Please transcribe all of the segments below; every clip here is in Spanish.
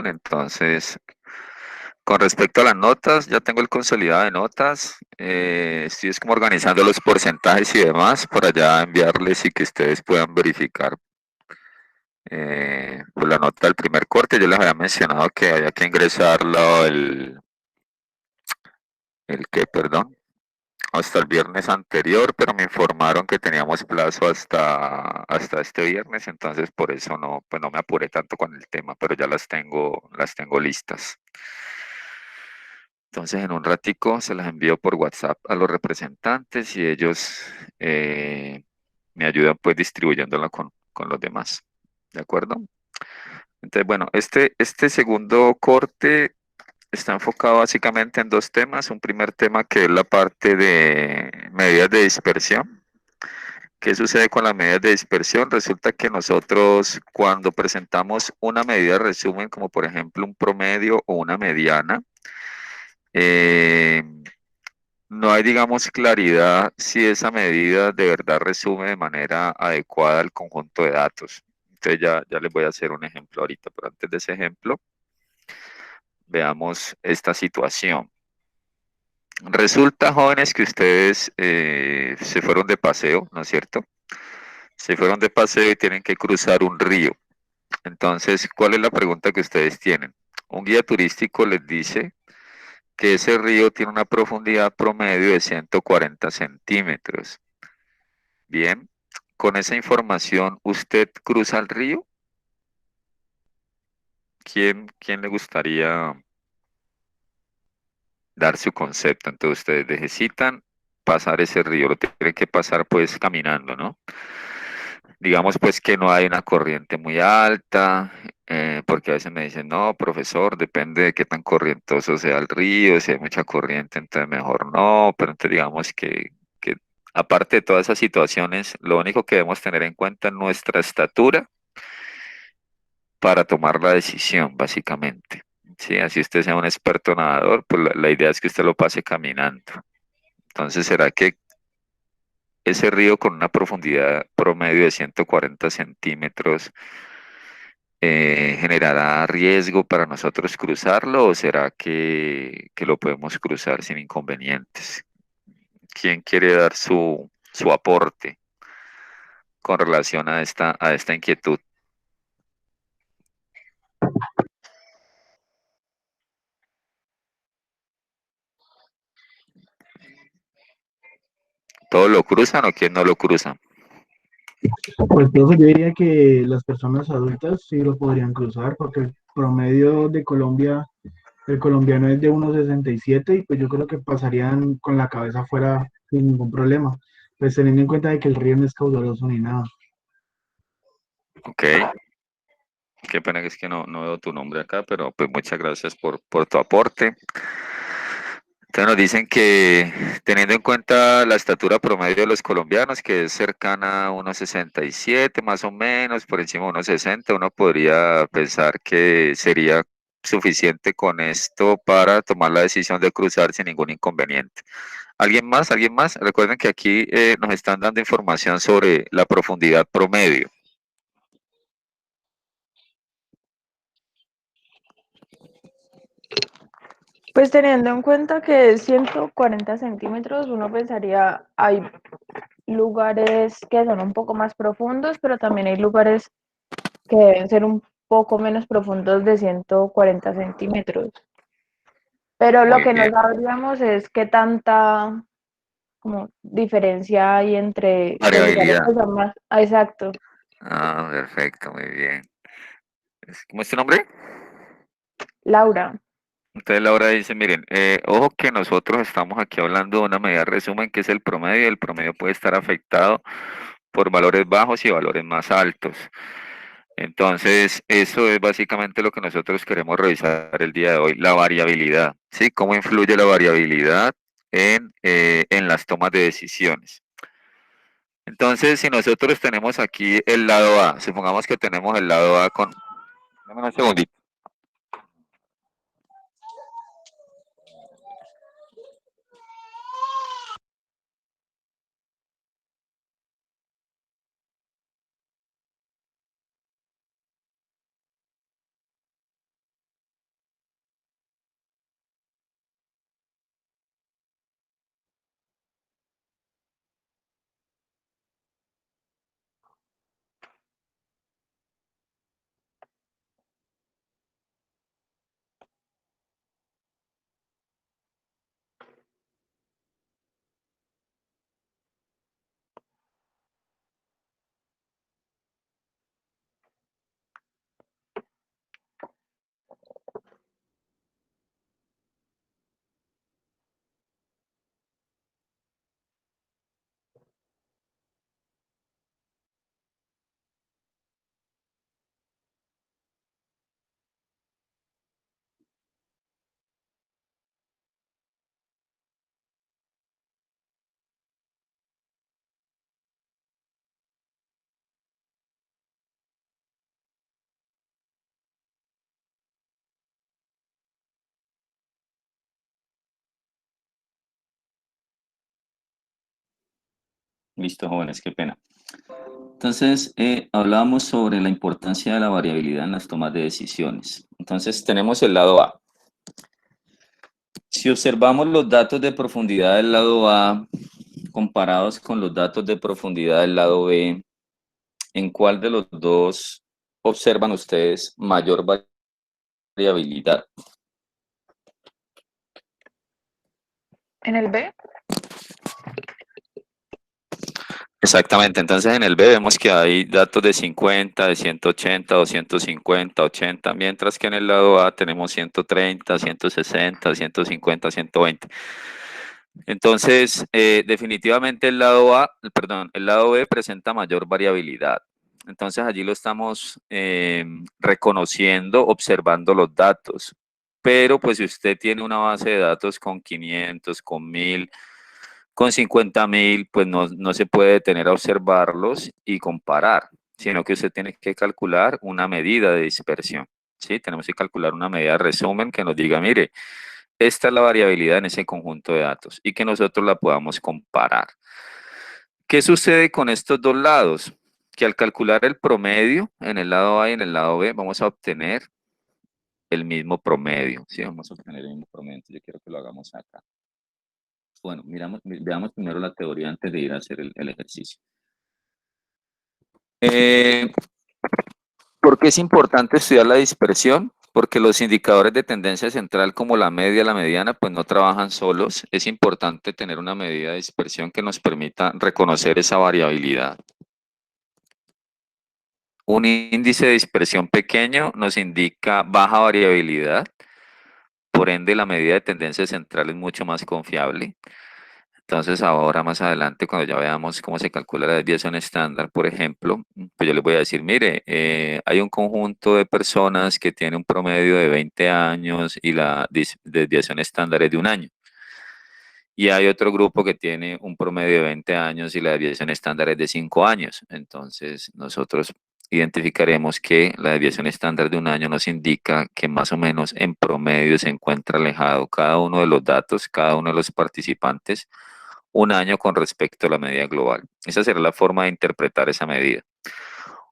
Entonces, con respecto a las notas, ya tengo el consolidado de notas. Estoy es como organizando los porcentajes y demás para ya enviarles y que ustedes puedan verificar pues la nota del primer corte. Yo les había mencionado que había que ingresarlo el que, perdón, hasta el viernes anterior, pero me informaron que teníamos plazo hasta este viernes, entonces por eso no, pues no me apuré tanto con el tema, pero ya las tengo listas. Entonces en un ratico se las envío por WhatsApp a los representantes y ellos me ayudan pues distribuyéndola con los demás. ¿De acuerdo? Entonces, bueno, este segundo corte está enfocado básicamente en dos temas. Un primer tema que es la parte de medidas de dispersión. ¿Qué sucede con las medidas de dispersión? Resulta que nosotros cuando presentamos una medida de resumen, como por ejemplo un promedio o una mediana, eh, no hay, digamos, claridad si esa medida de verdad resume de manera adecuada el conjunto de datos. Entonces ya les voy a hacer un ejemplo ahorita, pero antes de ese ejemplo, veamos esta situación. Resulta, jóvenes, que ustedes se fueron de paseo, ¿no es cierto? Se fueron de paseo y tienen que cruzar un río. Entonces, ¿cuál es la pregunta que ustedes tienen? Un guía turístico les dice que ese río tiene una profundidad promedio de 140 centímetros. Bien, con esa información, ¿usted cruza el río? ¿Quién le gustaría dar su concepto? Entonces, ustedes necesitan pasar ese río, lo tienen que pasar pues caminando, ¿no? Digamos pues que no hay una corriente muy alta, porque a veces me dicen, no, profesor, depende de qué tan corrientoso sea el río, si hay mucha corriente, entonces mejor no, pero entonces digamos que aparte de todas esas situaciones, lo único que debemos tener en cuenta es nuestra estatura para tomar la decisión, básicamente. Sí, así usted sea un experto nadador, pues la idea es que usted lo pase caminando. Entonces, ¿será que ese río con una profundidad promedio de 140 centímetros generará riesgo para nosotros cruzarlo o será que lo podemos cruzar sin inconvenientes? ¿Quién quiere dar su aporte con relación a esta inquietud? ¿Todos lo cruzan o quién no lo cruza? Pues profe, yo diría que las personas adultas sí lo podrían cruzar, porque el promedio de Colombia, el colombiano es de 1,67 y pues yo creo que pasarían con la cabeza afuera sin ningún problema, pues teniendo en cuenta de que el río no es caudaloso ni nada. Ok, qué pena que es que no veo tu nombre acá, pero pues muchas gracias por tu aporte. Entonces nos dicen que teniendo en cuenta la estatura promedio de los colombianos, que es cercana a 1,67 más o menos, por encima de 1,60, uno podría pensar que sería suficiente con esto para tomar la decisión de cruzar sin ningún inconveniente. ¿Alguien más? ¿Alguien más? Recuerden que aquí nos están dando información sobre la profundidad promedio. Pues teniendo en cuenta que es 140 centímetros, uno pensaría, hay lugares que son un poco más profundos, pero también hay lugares que deben ser un poco menos profundos de 140 centímetros. Pero lo Muy que no bien. sabríamos es qué tanta como diferencia hay entre los lugares Variabilidad. que son más, exacto, Ah, perfecto, muy bien. ¿Cómo es tu nombre? Laura. Entonces Laura dice, miren, ojo que nosotros estamos aquí hablando de una medida de resumen que es el promedio y el promedio puede estar afectado por valores bajos y valores más altos. Entonces, eso es básicamente lo que nosotros queremos revisar el día de hoy, la variabilidad, ¿sí? ¿Cómo influye la variabilidad en las tomas de decisiones? Entonces, si nosotros tenemos aquí el lado A, supongamos que tenemos el lado A con... Dame un segundito. Listo, jóvenes, qué pena. Entonces, hablábamos sobre la importancia de la variabilidad en las tomas de decisiones. Entonces, tenemos el lado A. Si observamos los datos de profundidad del lado A comparados con los datos de profundidad del lado B, ¿en cuál de los dos observan ustedes mayor variabilidad? ¿En el B? Exactamente, entonces en el B vemos que hay datos de 50, de 180, 250, 80, mientras que en el lado A tenemos 130, 160, 150, 120. Entonces, definitivamente el lado A, perdón, el lado B presenta mayor variabilidad. Entonces allí lo estamos reconociendo, observando los datos. Pero pues si usted tiene una base de datos con 500, con 1000, con 50.000, pues no se puede detener a observarlos y comparar, sino que usted tiene que calcular una medida de dispersión. ¿Sí? Tenemos que calcular una medida de resumen que nos diga, mire, esta es la variabilidad en ese conjunto de datos y que nosotros la podamos comparar. ¿Qué sucede con estos dos lados? Que al calcular el promedio en el lado A y en el lado B, vamos a obtener el mismo promedio. Sí, vamos a obtener el mismo promedio. Entonces yo quiero que lo hagamos acá. Bueno, veamos primero la teoría antes de ir a hacer el ejercicio. ¿Por qué es importante estudiar la dispersión? Porque los indicadores de tendencia central como la media, la mediana, pues no trabajan solos. Es importante tener una medida de dispersión que nos permita reconocer esa variabilidad. Un índice de dispersión pequeño nos indica baja variabilidad, por ende la medida de tendencia central es mucho más confiable. Entonces ahora más adelante, cuando ya veamos cómo se calcula la desviación estándar, por ejemplo, pues yo les voy a decir, mire, hay un conjunto de personas que tiene un promedio de 20 años y la desviación estándar es de 1 año. Y hay otro grupo que tiene un promedio de 20 años y la desviación estándar es de 5 años. Entonces nosotros identificaremos que la desviación estándar de 1 año nos indica que más o menos en promedio se encuentra alejado cada uno de los datos, cada uno de los participantes 1 año con respecto a la medida global. Esa será la forma de interpretar esa medida.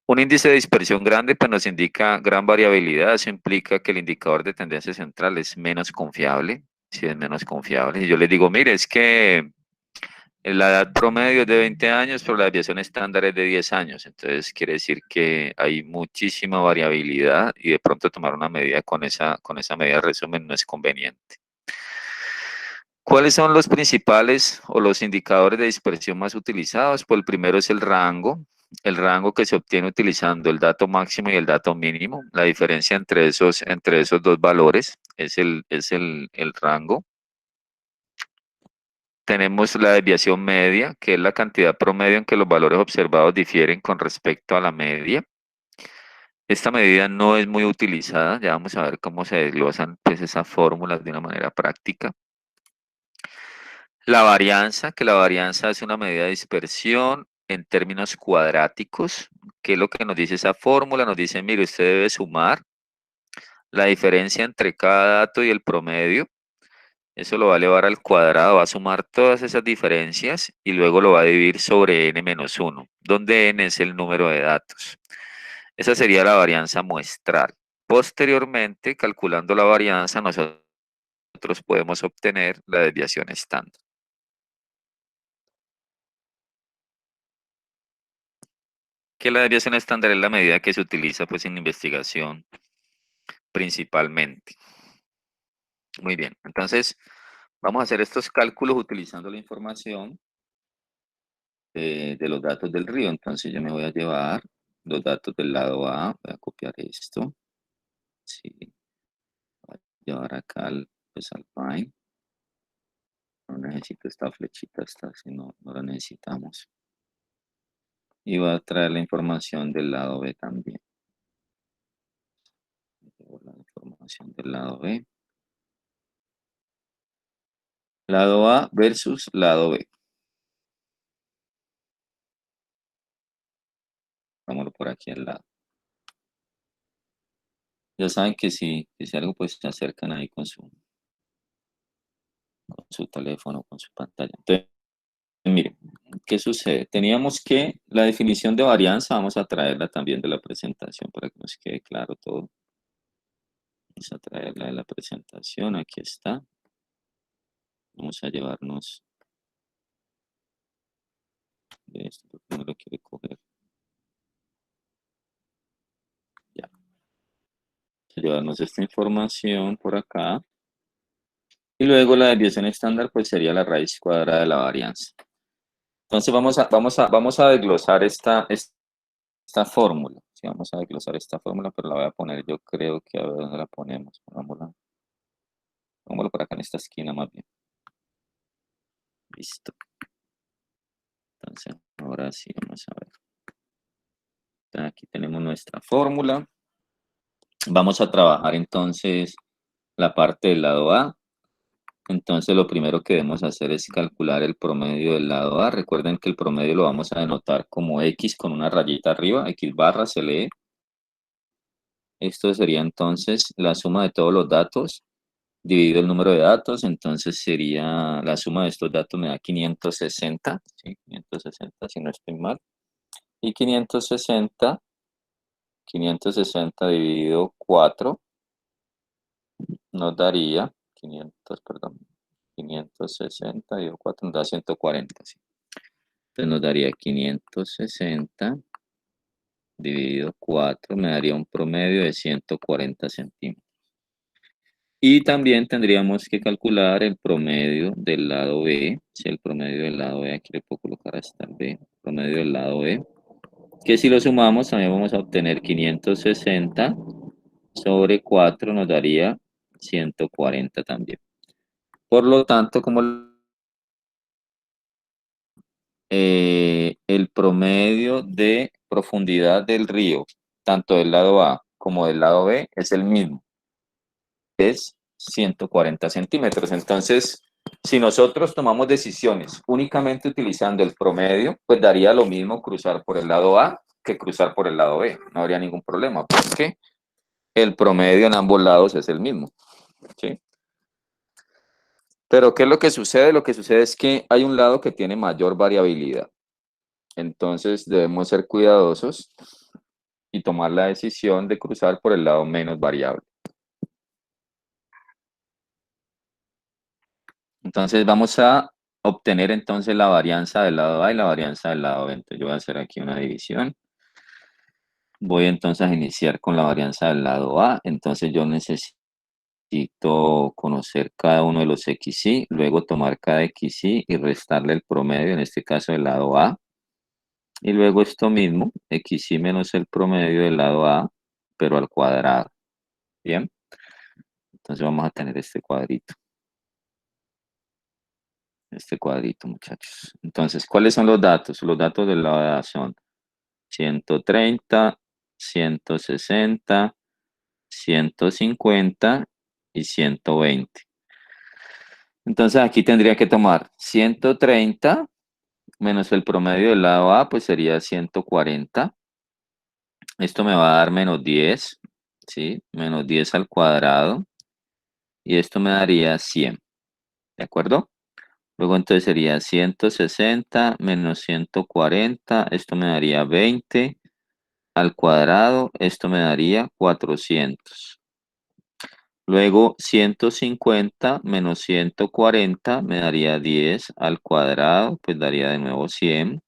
Un índice de dispersión grande pues nos indica gran variabilidad, eso implica que el indicador de tendencia central es menos confiable, si es menos confiable. Y yo les digo, mire, es que la edad promedio es de 20 años, pero la desviación estándar es de 10 años. Entonces quiere decir que hay muchísima variabilidad y de pronto tomar una medida con esa medida de resumen no es conveniente. ¿Cuáles son los principales o los indicadores de dispersión más utilizados? Pues el primero es el rango que se obtiene utilizando el dato máximo y el dato mínimo. La diferencia entre esos dos valores es el rango. Tenemos la desviación media, que es la cantidad promedio en que los valores observados difieren con respecto a la media. Esta medida no es muy utilizada, ya vamos a ver cómo se desglosan pues, esas fórmulas de una manera práctica. La varianza, que la varianza es una medida de dispersión en términos cuadráticos, que es lo que nos dice esa fórmula, nos dice, mire, usted debe sumar la diferencia entre cada dato y el promedio, eso lo va a elevar al cuadrado, va a sumar todas esas diferencias y luego lo va a dividir sobre n-1, donde n es el número de datos. Esa sería la varianza muestral. Posteriormente, calculando la varianza, nosotros podemos obtener la desviación estándar. Que la desviación estándar es la medida que se utiliza pues en investigación principalmente. Muy bien, entonces vamos a hacer estos cálculos utilizando la información de los datos del río. Entonces yo me voy a llevar los datos del lado A, voy a copiar esto, sí, voy a llevar acá pues al Pine. No necesito esta flechita, si no la necesitamos. Y voy a traer la información del lado B también. Llevo la información del lado B. Lado A versus lado B. Vámonos por aquí al lado. Ya saben que si algo, pues se acercan ahí con su teléfono, con su pantalla. Entonces, miren, ¿qué sucede? Teníamos que la definición de varianza, vamos a traerla también de la presentación para que nos quede claro todo. Vamos a traerla de la presentación, aquí está. Vamos a llevarnos de esto, porque no lo quiere coger. Ya. Vamos a llevarnos esta información por acá. Y luego la desviación estándar, pues sería la raíz cuadrada de la varianza. Entonces vamos a desglosar esta fórmula. Sí, vamos a desglosar esta fórmula, pero la voy a poner, yo creo que a ver dónde la ponemos. Pongámosla por acá en esta esquina más bien. Listo. Entonces, ahora sí, vamos a ver. Entonces, aquí tenemos nuestra fórmula. Vamos a trabajar entonces la parte del lado A. Entonces, lo primero que debemos hacer es calcular el promedio del lado A. Recuerden que el promedio lo vamos a denotar como X con una rayita arriba, X barra se lee. Esto sería entonces la suma de todos los datos dividido el número de datos, entonces sería la suma de estos datos me da 560, ¿sí? 560 si no estoy mal. Y 560 dividido 4 nos daría 500, perdón, 560 dividido 4 nos da 140, ¿sí? Entonces nos daría 560 dividido 4, me daría un promedio de 140 centímetros. Y también tendríamos que calcular el promedio del lado B, si el promedio del lado B, aquí le puedo colocar hasta el B, promedio del lado B, que si lo sumamos también vamos a obtener 560 sobre 4 nos daría 140 también. Por lo tanto, como el promedio de profundidad del río, tanto del lado A como del lado B, es el mismo, es 140 centímetros. Entonces, si nosotros tomamos decisiones únicamente utilizando el promedio, pues daría lo mismo cruzar por el lado A que cruzar por el lado B. No habría ningún problema, porque el promedio en ambos lados es el mismo, ¿sí? Pero ¿qué es lo que sucede? Lo que sucede es que hay un lado que tiene mayor variabilidad. Entonces debemos ser cuidadosos y tomar la decisión de cruzar por el lado menos variable. Entonces vamos a obtener entonces la varianza del lado A y la varianza del lado B. Entonces yo voy a hacer aquí una división. Voy entonces a iniciar con la varianza del lado A. Entonces yo necesito conocer cada uno de los XY, luego tomar cada XY y restarle el promedio, en este caso del lado A. Y luego esto mismo, XY menos el promedio del lado A, pero al cuadrado. Bien. Entonces vamos a tener este cuadrito. Este cuadrito, muchachos. Entonces, ¿cuáles son los datos? Los datos del lado A son 130, 160, 150 y 120. Entonces aquí tendría que tomar 130 menos el promedio del lado A, pues sería 140. Esto me va a dar menos 10, ¿sí? Menos 10 al cuadrado. Y esto me daría 100, ¿de acuerdo? Luego entonces sería 160 menos 140, esto me daría 20 al cuadrado, esto me daría 400. Luego 150 menos 140 me daría 10 al cuadrado, pues daría de nuevo 100.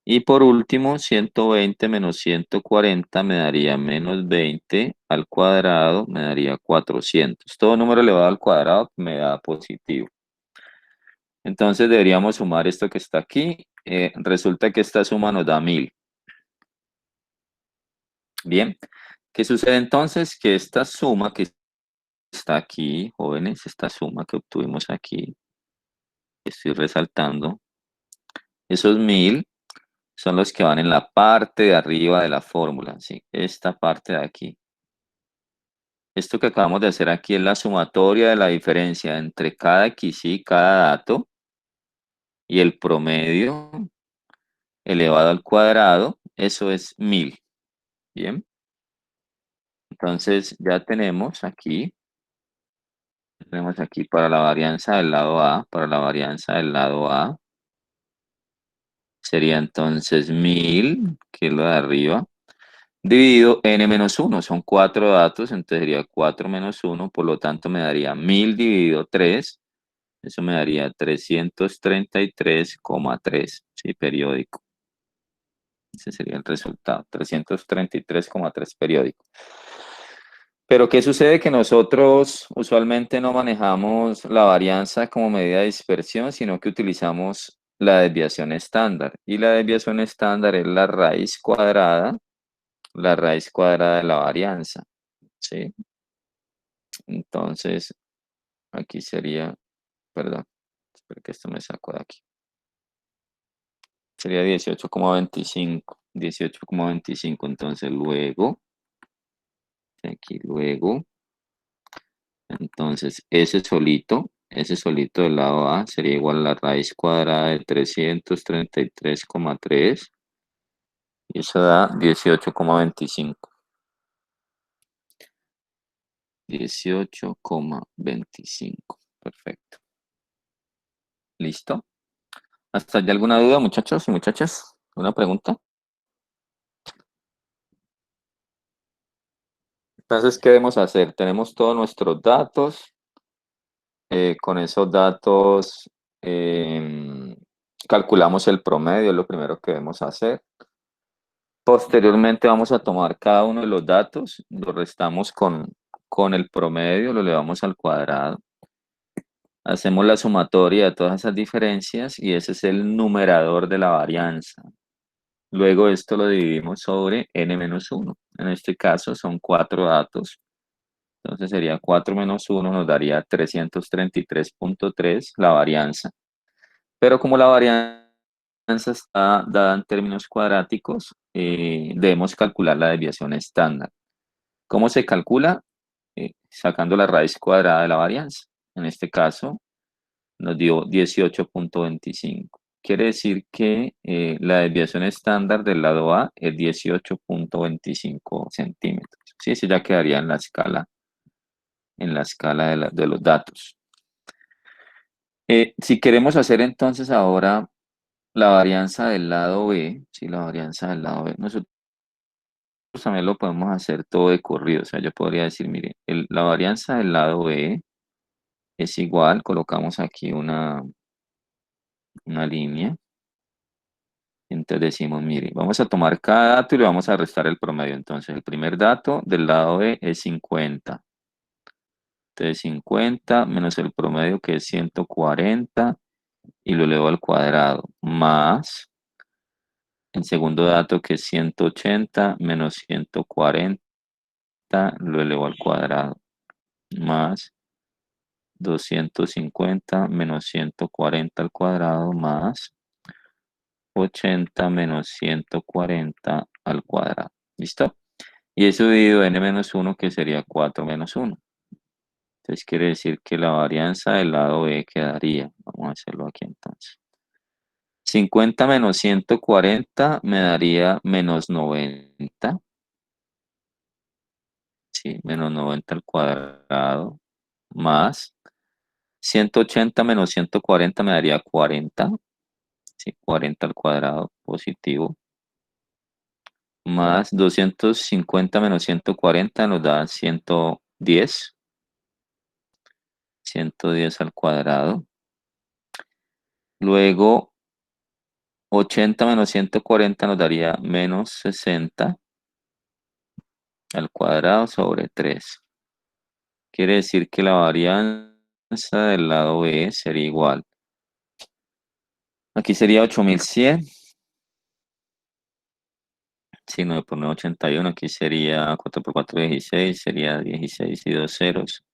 Y por último, 120 menos 140 me daría menos 20 al cuadrado, me daría 400. Todo número elevado al cuadrado me da positivo. Entonces deberíamos sumar esto que está aquí. Resulta que esta suma nos da 1000. Bien, ¿qué sucede entonces? Que esta suma que está aquí, jóvenes, esta suma que obtuvimos aquí, estoy resaltando, esos 1000 son los que van en la parte de arriba de la fórmula, ¿sí? Esta parte de aquí. Esto que acabamos de hacer aquí es la sumatoria de la diferencia entre cada XY, cada dato, y el promedio elevado al cuadrado, eso es 1000. Bien. Entonces ya tenemos aquí para la varianza del lado A, para la varianza del lado A, Sería entonces 1000, que es lo de arriba, dividido n-1. Son 4 datos, entonces sería 4 menos 1, por lo tanto me daría 1000 dividido 3. Eso me daría 333,3, sí, periódico. Ese sería el resultado, 333,3 periódico. Pero ¿qué sucede? Que nosotros usualmente no manejamos la varianza como medida de dispersión, sino que utilizamos la desviación estándar. Y la desviación estándar es la raíz cuadrada de la varianza, ¿sí? Entonces, aquí sería, perdón, espero que esto me sacó de aquí. Sería 18,25. 18,25. Entonces, luego, entonces, ese solito del lado A sería igual a la raíz cuadrada de 333,3 y eso da 18,25. 18,25. Perfecto. ¿Listo? ¿Hasta allá alguna duda, muchachos y muchachas? ¿Una pregunta? Entonces, ¿qué debemos hacer? Tenemos todos nuestros datos. Con esos datos calculamos el promedio, es lo primero que debemos hacer. Posteriormente vamos a tomar cada uno de los datos, lo restamos con el promedio, lo elevamos al cuadrado. Hacemos la sumatoria de todas esas diferencias y ese es el numerador de la varianza. Luego esto lo dividimos sobre n-1. En este caso son 4 datos. Entonces sería 4 menos 1 nos daría 333,3 la varianza. Pero como la varianza está dada en términos cuadráticos, debemos calcular la desviación estándar. ¿Cómo se calcula? Sacando la raíz cuadrada de la varianza. En este caso nos dio 18,25. Quiere decir que la desviación estándar del lado A es 18,25 centímetros. Sí, ese ya quedaría en la escala de los datos. Si queremos hacer entonces ahora la varianza del lado B, sí, la varianza del lado B, nosotros también lo podemos hacer todo de corrido. O sea, yo podría decir, mire, la varianza del lado B es igual, colocamos aquí una línea. Entonces decimos, mire, vamos a tomar cada dato y le vamos a restar el promedio. Entonces, el primer dato del lado B es 50. Entonces, 50 menos el promedio que es 140 y lo elevo al cuadrado, más el segundo dato que es 180 menos 140, lo elevo al cuadrado, más 250 menos 140 al cuadrado, más 80 menos 140 al cuadrado. ¿Listo? Y eso dividido en n-1, que sería 4 menos 1. Entonces quiere decir que la varianza del lado B quedaría. Vamos a hacerlo aquí entonces. 50 menos 140 me daría menos 90. Sí, menos 90 al cuadrado. Más 180 menos 140 me daría 40. Sí, 40 al cuadrado positivo. Más 250 menos 140 nos da 110. 110 al cuadrado. Luego 80 menos 140 nos daría menos 60 al cuadrado sobre 3. Quiere decir que la varianza del lado B sería igual. Aquí sería 8100. Sí, 9 por 9, 81. Aquí sería 4 por 4, 16. Sería 16 y 2 ceros.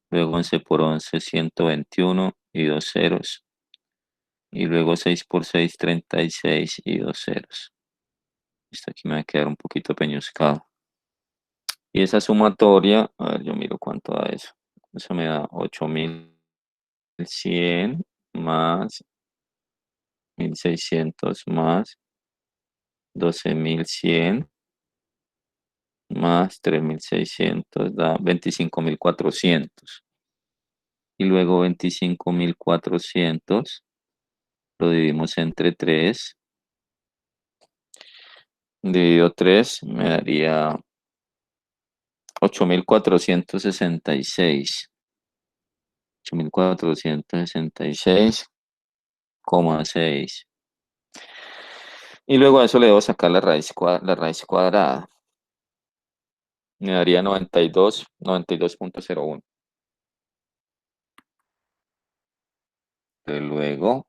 Luego 11 por 11, 121 y 2 ceros. Y luego 6 por 6, 36 y 2 ceros. Esto aquí me va a quedar un poquito peñuscado. Y esa sumatoria, a ver, yo miro cuánto da eso. Eso me da 8100 más 1600 más 12100 más 3600 da 25400. Y luego 25400 lo dividimos entre 3. Dividido 3 me daría 8.466. 8.466,6. Y luego a eso le debo sacar la raíz cuadrada. Me daría 92.01. Luego,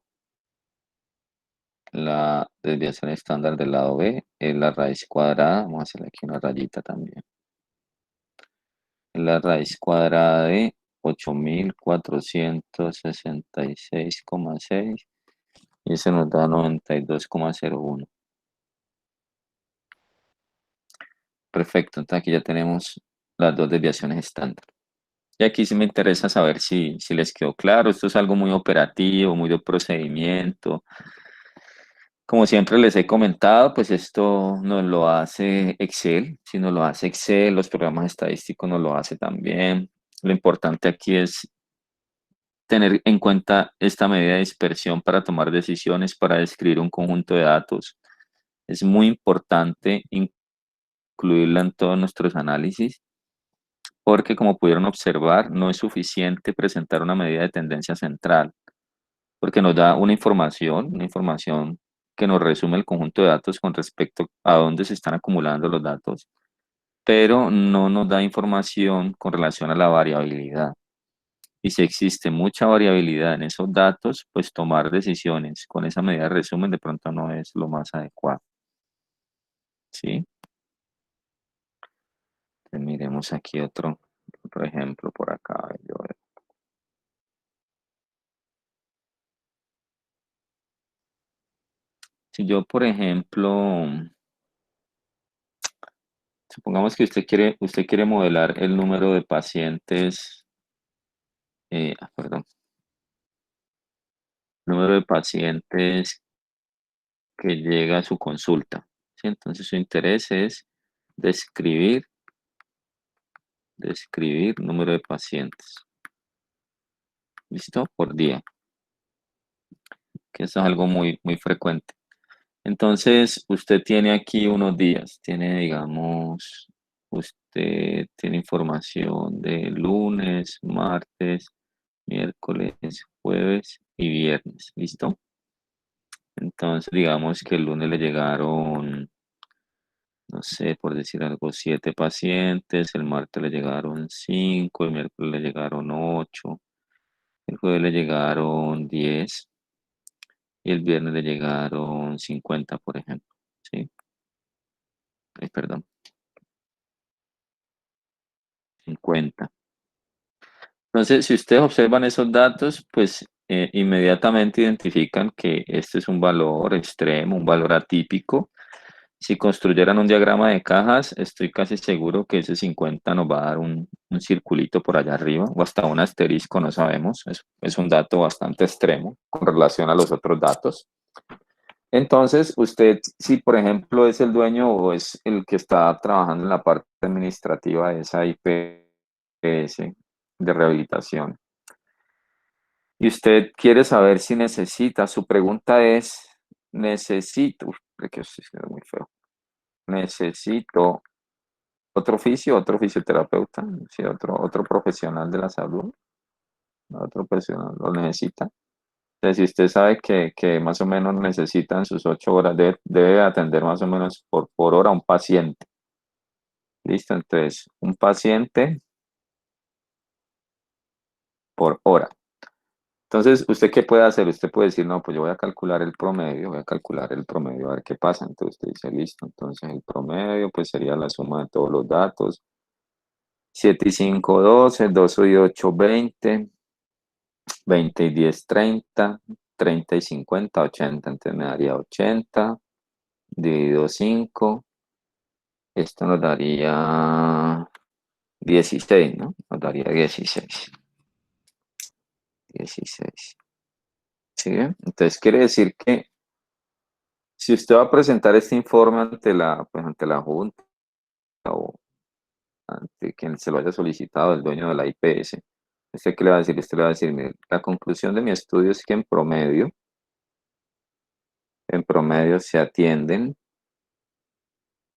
la desviación estándar del lado B es la raíz cuadrada. Vamos a hacerle aquí una rayita también. La raíz cuadrada de 8.466,6 y eso nos da 92,01. Perfecto, entonces aquí ya tenemos las dos desviaciones estándar. Y aquí sí me interesa saber si les quedó claro. Esto es algo muy operativo, muy de procedimiento. Como siempre les he comentado, pues esto no lo hace Excel. Si no lo hace Excel, los programas estadísticos no lo hace también. Lo importante aquí es tener en cuenta esta medida de dispersión para tomar decisiones, para describir un conjunto de datos. Es muy importante incluirla en todos nuestros análisis, porque como pudieron observar, no es suficiente presentar una medida de tendencia central, porque nos da una información que nos resume el conjunto de datos con respecto a dónde se están acumulando los datos, pero no nos da información con relación a la variabilidad. Y si existe mucha variabilidad en esos datos, pues tomar decisiones con esa medida de resumen de pronto no es lo más adecuado. ¿Sí? Entonces, miremos aquí otro ejemplo por acá. Si yo, por ejemplo, supongamos que usted quiere modelar el número de pacientes, perdón, número de pacientes que llega a su consulta. ¿Sí? Entonces su interés es describir número de pacientes. ¿Listo? Por día. Que eso es algo muy, muy frecuente. Entonces, usted tiene aquí unos días. Tiene, digamos, usted tiene información de lunes, martes, miércoles, jueves y viernes. ¿Listo? Entonces, digamos que el lunes le llegaron, no sé, por decir algo, 7 pacientes, el martes le llegaron 5, el miércoles le llegaron 8, el jueves le llegaron 10 y el viernes le llegaron 50, por ejemplo. ¿Sí? Perdón, 50. Entonces, si ustedes observan esos datos, pues inmediatamente identifican que este es un valor extremo, un valor atípico. Si construyeran un diagrama de cajas, estoy casi seguro que ese 50 nos va a dar un circulito por allá arriba o hasta un asterisco, no sabemos. Es un dato bastante extremo con relación a los otros datos. Entonces, usted, si por ejemplo es el dueño o es el que está trabajando en la parte administrativa de esa IPS de rehabilitación, y usted quiere saber si necesita, su pregunta es, necesito, que esto es muy feo, necesito otro fisioterapeuta, sí, otro profesional de la salud, otro profesional lo necesita. Entonces, si usted sabe que más o menos necesitan sus 8 horas, debe atender más o menos por hora a un paciente. ¿Listo? Entonces, un paciente por hora. Entonces, ¿usted qué puede hacer? Usted puede decir, no, pues yo voy a calcular el promedio, a ver qué pasa. Entonces, usted dice, listo. Entonces, el promedio, pues sería la suma de todos los datos. 7 y 5, 12, 2 y 8, 20, 20 y 10, 30, 30 y 50, 80. Entonces, me daría 80, dividido 5. Esto nos daría 16, ¿no? Nos daría 16. 16. ¿Sí? Entonces, quiere decir que si usted va a presentar este informe ante la Junta o ante quien se lo haya solicitado, el dueño de la IPS, ¿usted qué le va a decir? Usted le va a decir, mire, la conclusión de mi estudio es que en promedio en promedio se atienden,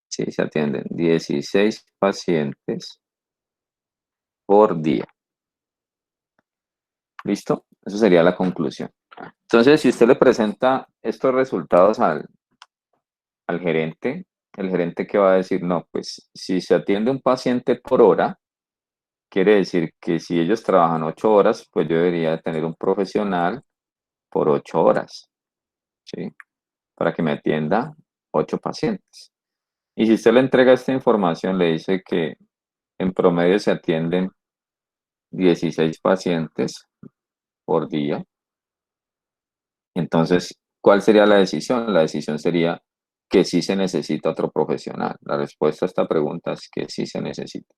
sí, se atienden 16 pacientes por día. ¿Listo? Eso sería la conclusión. Entonces, si usted le presenta estos resultados al gerente, el gerente que va a decir, no, pues si se atiende un paciente por hora, quiere decir que si ellos trabajan 8 horas, pues yo debería tener un profesional por 8 horas, ¿sí? Para que me atienda 8 pacientes. Y si usted le entrega esta información, le dice que en promedio se atienden 16 pacientes por día. Entonces, ¿cuál sería la decisión? La decisión sería que sí se necesita otro profesional. La respuesta a esta pregunta es que sí se necesita.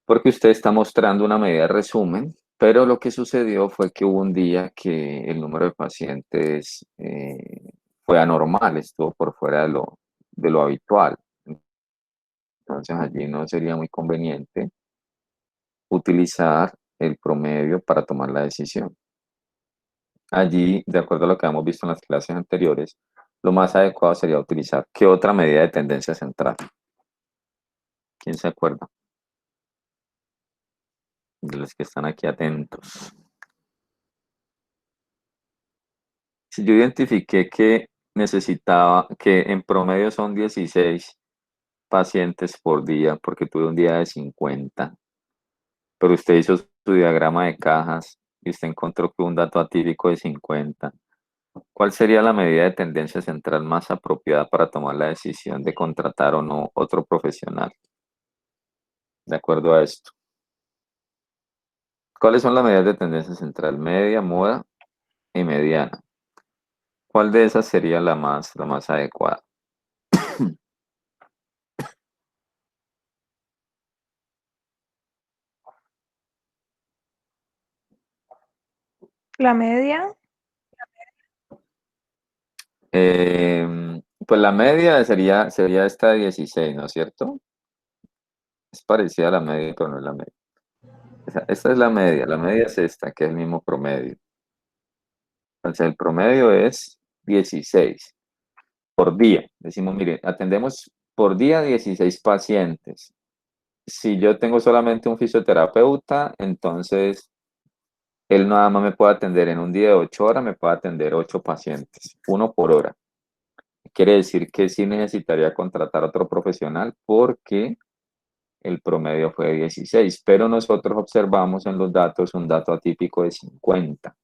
Porque usted está mostrando una medida de resumen, pero lo que sucedió fue que hubo un día que el número de pacientes fue anormal, estuvo por fuera de lo habitual. Entonces allí no sería muy conveniente utilizar el promedio para tomar la decisión. Allí, de acuerdo a lo que hemos visto en las clases anteriores, lo más adecuado sería utilizar ¿qué otra medida de tendencia central? ¿Quién se acuerda? De los que están aquí atentos. Si yo identifiqué que necesitaba, que en promedio son 16 pacientes por día, porque tuve un día de 50, pero usted hizo su diagrama de cajas y usted encontró que un dato atípico de 50. ¿Cuál sería la medida de tendencia central más apropiada para tomar la decisión de contratar o no otro profesional? De acuerdo a esto. ¿Cuáles son las medidas de tendencia central? Media, moda y mediana. ¿Cuál de esas sería la más adecuada? La media, Pues la media sería esta de 16, ¿no es cierto? Es parecida a la media, pero no es la media. Esta es la media es esta, que es el mismo promedio. Entonces el promedio es 16 por día. Decimos, mire, atendemos por día 16 pacientes. Si yo tengo solamente un fisioterapeuta, entonces él nada más me puede atender en un día de 8 horas, me puede atender 8 pacientes, uno por hora. Quiere decir que sí necesitaría contratar a otro profesional porque el promedio fue 16, pero nosotros observamos en los datos un dato atípico de 50.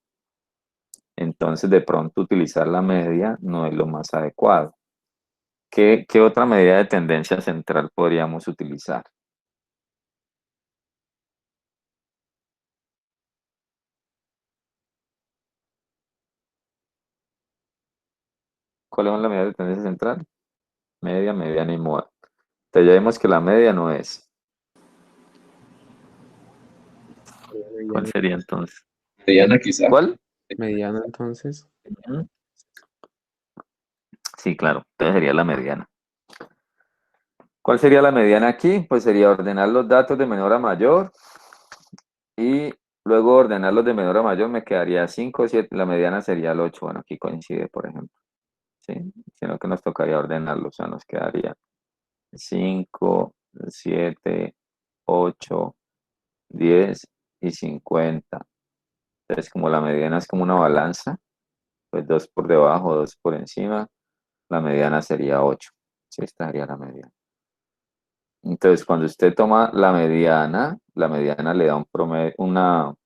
Entonces, de pronto utilizar la media no es lo más adecuado. ¿Qué otra medida de tendencia central podríamos utilizar? ¿Cuál es la medida de tendencia central? Media, mediana y moda. Entonces ya vemos que la media no es. ¿Cuál Mediana, sería entonces? Mediana quizá. ¿Cuál? mediana entonces. Ujú. Sí, claro, entonces sería la mediana. ¿Cuál sería la mediana aquí? Pues sería ordenar los datos de menor a mayor y luego ordenarlos de menor a mayor me quedaría 5, 7, la mediana sería el 8. Bueno, aquí coincide, por ejemplo. ¿Sí? Sino que nos tocaría ordenarlos, o sea, nos quedaría 5, 7, 8, 10 y 50. Entonces, como la mediana es como una balanza, pues 2 por debajo, 2 por encima, la mediana sería 8. Sí, estaría la mediana. Entonces, cuando usted toma la mediana le da un promedio, una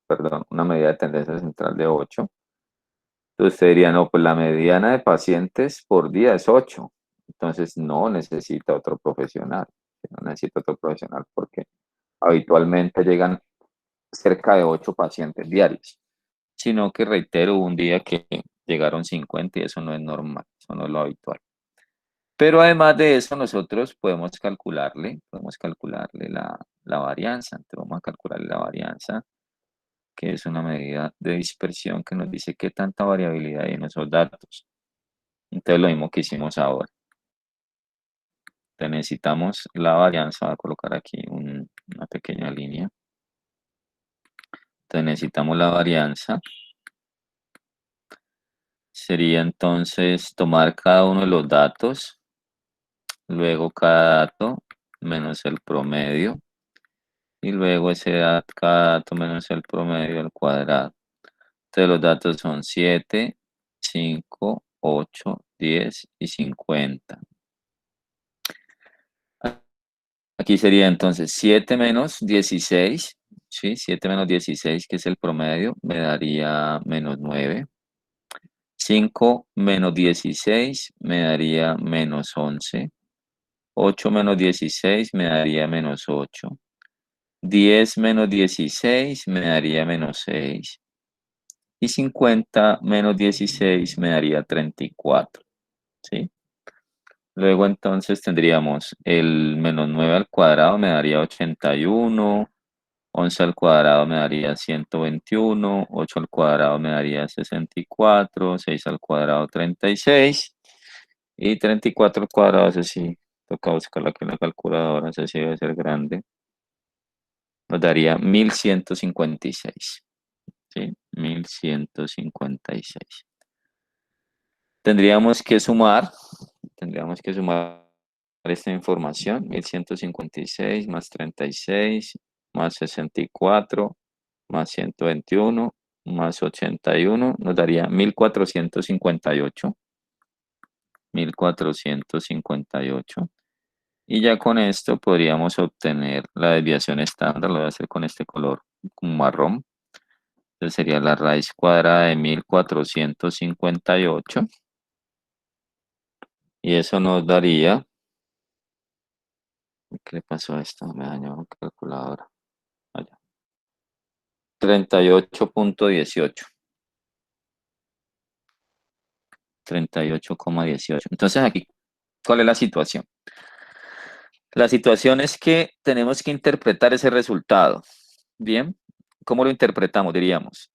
medida de tendencia central de 8. Entonces usted diría, no, pues la mediana de pacientes por día es 8. Entonces no necesita otro profesional. No necesita otro profesional porque habitualmente llegan cerca de 8 pacientes diarios. Sino que reitero, un día que llegaron 50 y eso no es normal, eso no es lo habitual. Pero además de eso, nosotros podemos calcularle la varianza. Entonces vamos a calcularle la varianza, que es una medida de dispersión que nos dice qué tanta variabilidad hay en esos datos. Entonces lo mismo que hicimos ahora. Entonces necesitamos la varianza, voy a colocar aquí una pequeña línea. Entonces necesitamos la varianza, sería entonces tomar cada uno de los datos, luego cada dato menos el promedio, y luego cada dato menos el promedio al cuadrado. Entonces los datos son 7, 5, 8, 10 y 50. Aquí sería entonces 7 menos 16, ¿sí? 7 menos 16, que es el promedio, me daría menos 9. 5 menos 16 me daría menos 11. 8 menos 16 me daría menos 8. 10 menos 16 me daría menos 6. Y 50 menos 16 me daría 34, ¿sí? Luego entonces tendríamos el menos 9 al cuadrado me daría 81, 11 al cuadrado me daría 121, 8 al cuadrado me daría 64, 6 al cuadrado 36 y 34 al cuadrado, ese sí, toca buscarlo aquí en la calculadora, ese sí debe ser grande, nos daría 1156, ¿sí? 1156. Tendríamos que sumar esta información, 1156 más 36 más 64 más 121 más 81 nos daría 1458. 1458. Y ya con esto podríamos obtener la desviación estándar, lo voy a hacer con este color marrón. Entonces sería la raíz cuadrada de 1458. Y eso nos daría, ¿qué le pasó a esto? Me dañó la calculadora. Allá. 38.18. 38,18. Entonces aquí, ¿cuál es la situación? La situación es que tenemos que interpretar ese resultado. Bien, ¿cómo lo interpretamos? Diríamos,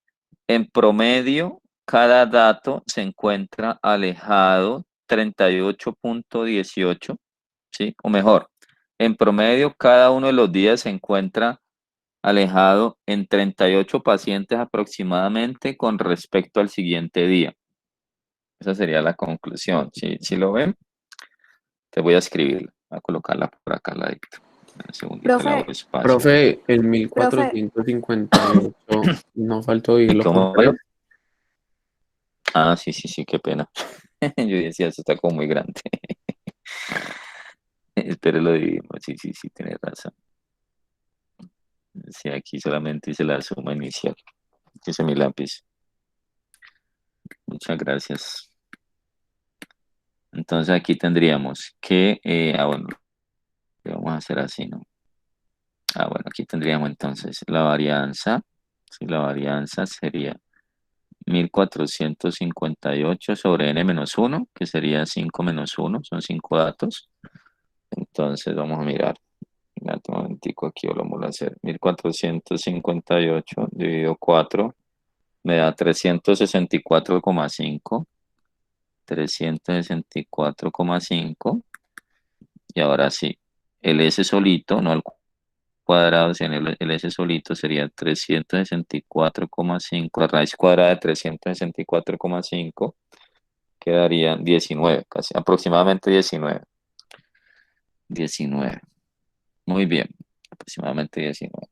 en promedio, cada dato se encuentra alejado 38.18, ¿sí? O mejor, en promedio, cada uno de los días se encuentra alejado en 38 pacientes aproximadamente con respecto al siguiente día. Esa sería la conclusión. Si lo ven, te voy a escribirla, voy a colocarla por acá al ladito. Un segundito, le hago Profe, espacio. Profe, el profe, 1458, no faltó ¿Y dividirlo con cómo? 3. Ah, sí, sí, sí, qué pena. Yo decía, eso está como muy grande. Espero lo dividimos. Sí, sí, sí, tienes razón. Sí, aquí solamente hice la suma inicial. Hice mi lápiz. Muchas gracias. Entonces aquí tendríamos que, bueno, lo vamos a hacer así, ¿no? Bueno, aquí tendríamos entonces la varianza. Sí, la varianza sería 1458 sobre n-1, que sería 5 menos 1, son 5 datos. Entonces vamos a mirar. Un momentico aquí, vamos a hacer 1458 dividido 4 me da 364,5. 364,5. Y ahora sí, el S solito, no al cuadrado, sino el S solito sería 364,5. La raíz cuadrada de 364,5 quedaría 19, casi aproximadamente 19. 19. Muy bien, aproximadamente 19.